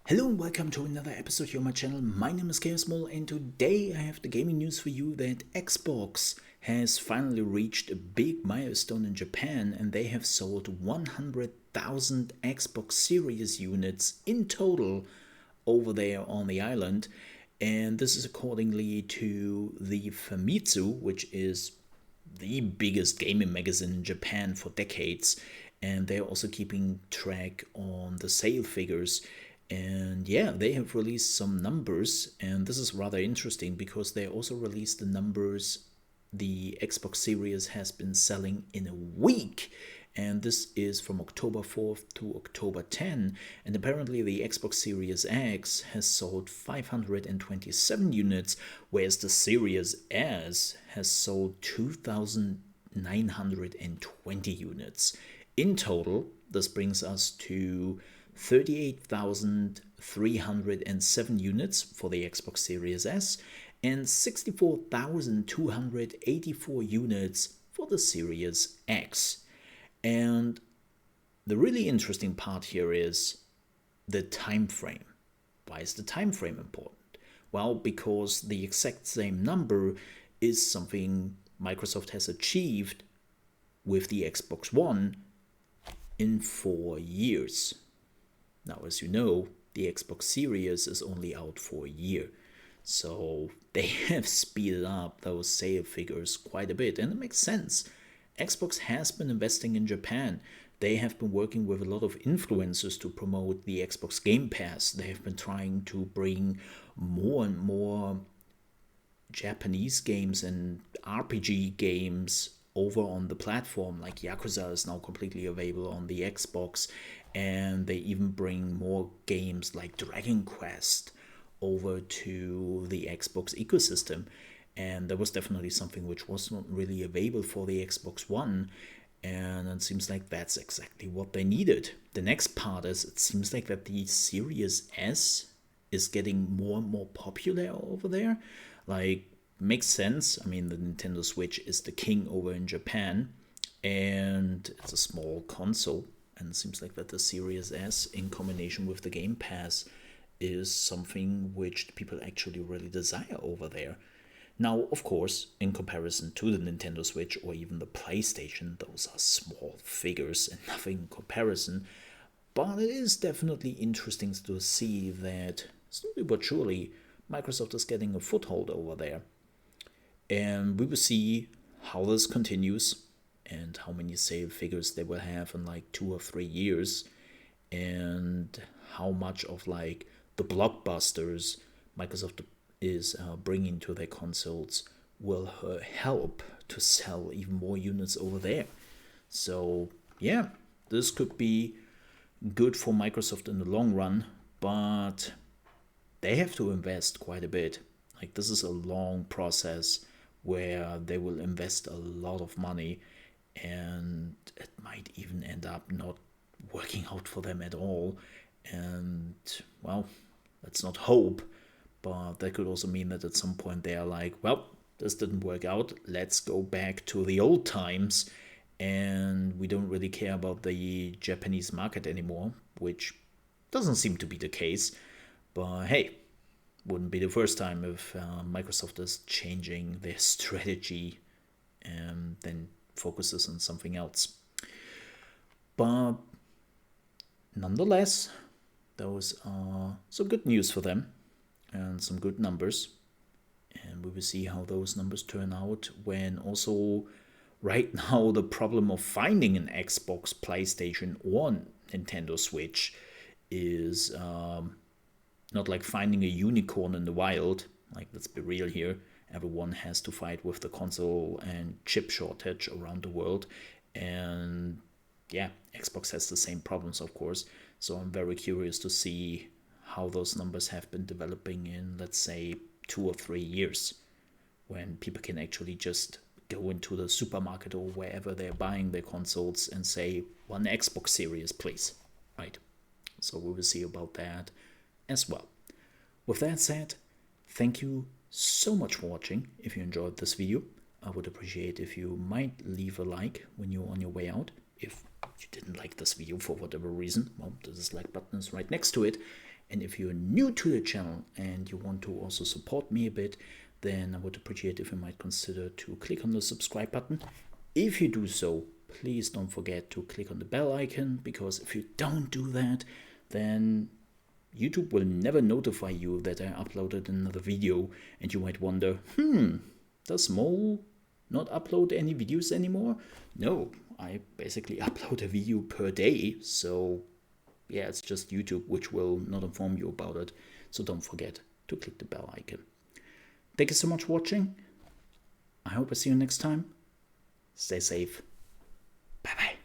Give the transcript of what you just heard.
Hello and welcome to another episode here on my channel. My name is ChaosMole and today I have the gaming news for you that Xbox has finally reached a big milestone in Japan and they have sold 100,000 Xbox Series units in total over there on the island. And this is accordingly to the Famitsu, which is the biggest gaming magazine in Japan for decades, and they're also keeping track on the sale figures. And yeah, they have released some numbers, and this is rather interesting because they also released the numbers the Xbox Series has been selling in a week. And this is from October 4th to October 10. And apparently the Xbox Series X has sold 527 units, whereas the Series S has sold 2,920 units. In total, this brings us to 38,307 units for the Xbox Series S and 64,284 units for the Series X. And the really interesting part here is the time frame. Why is the time frame important? Well, because the exact same number is something Microsoft has achieved with the Xbox One in 4 years. Now, as you know, the Xbox Series is only out for a year. So they have speeded up those sale figures quite a bit, and it makes sense. Xbox has been investing in Japan. They have been working with a lot of influencers to promote the Xbox Game Pass. They have been trying to bring more and more Japanese games and RPG games over on the platform. Like Yakuza is now completely available on the Xbox, and they even bring more games like Dragon Quest over to the Xbox ecosystem. And that was definitely something which was not really available for the Xbox One, and it seems like that's exactly what they needed. The next part is it seems like that the Series S is getting more and more popular over there. Like, makes sense. I mean, the Nintendo Switch is the king over in Japan, and it's a small console, and it seems like that the Series S in combination with the Game Pass is something which people actually really desire over there. Now, of course, in comparison to the Nintendo Switch or even the PlayStation, those are small figures and nothing in comparison. But it is definitely interesting to see that slowly but surely Microsoft is getting a foothold over there. And we will see how this continues and how many sale figures they will have in like 2 or 3 years, and how much of like the blockbusters Microsoft is bringing to their consoles will help to sell even more units over there. So yeah, this could be good for Microsoft in the long run, but they have to invest quite a bit. Like, this is a long process where they will invest a lot of money, and it might even end up not working out for them at all. And well, let's not hope, but that could also mean that at some point they are like, well, this didn't work out, let's go back to the old times, and we don't really care about the Japanese market anymore, which doesn't seem to be the case. But hey, wouldn't be the first time if Microsoft is changing their strategy and then focuses on something else. But nonetheless, those are some good news for them and some good numbers. And we will see how those numbers turn out when also right now the problem of finding an Xbox, PlayStation, or Nintendo Switch is not like finding a unicorn in the wild. Like, let's be real here. Everyone has to fight with the console and chip shortage around the world. And yeah, Xbox has the same problems, of course. So I'm very curious to see how those numbers have been developing in, let's say, 2 or 3 years, when people can actually just go into the supermarket or wherever they're buying their consoles and say, one Xbox Series, please. Right? So we will see about that as well. With that said, thank you so much for watching. If you enjoyed this video, I would appreciate if you might leave a like when you're on your way out. If you didn't like this video for whatever reason, well, the dislike button is right next to it. And if you're new to the channel and you want to also support me a bit, then I would appreciate if you might consider to click on the subscribe button. If you do so, please don't forget to click on the bell icon, because if you don't do that, then YouTube will never notify you that I uploaded another video, and you might wonder, does Mole not upload any videos anymore? No, I basically upload a video per day, so yeah, it's just YouTube which will not inform you about it, so don't forget to click the bell icon. Thank you so much for watching. I hope I see you next time. Stay safe. Bye bye.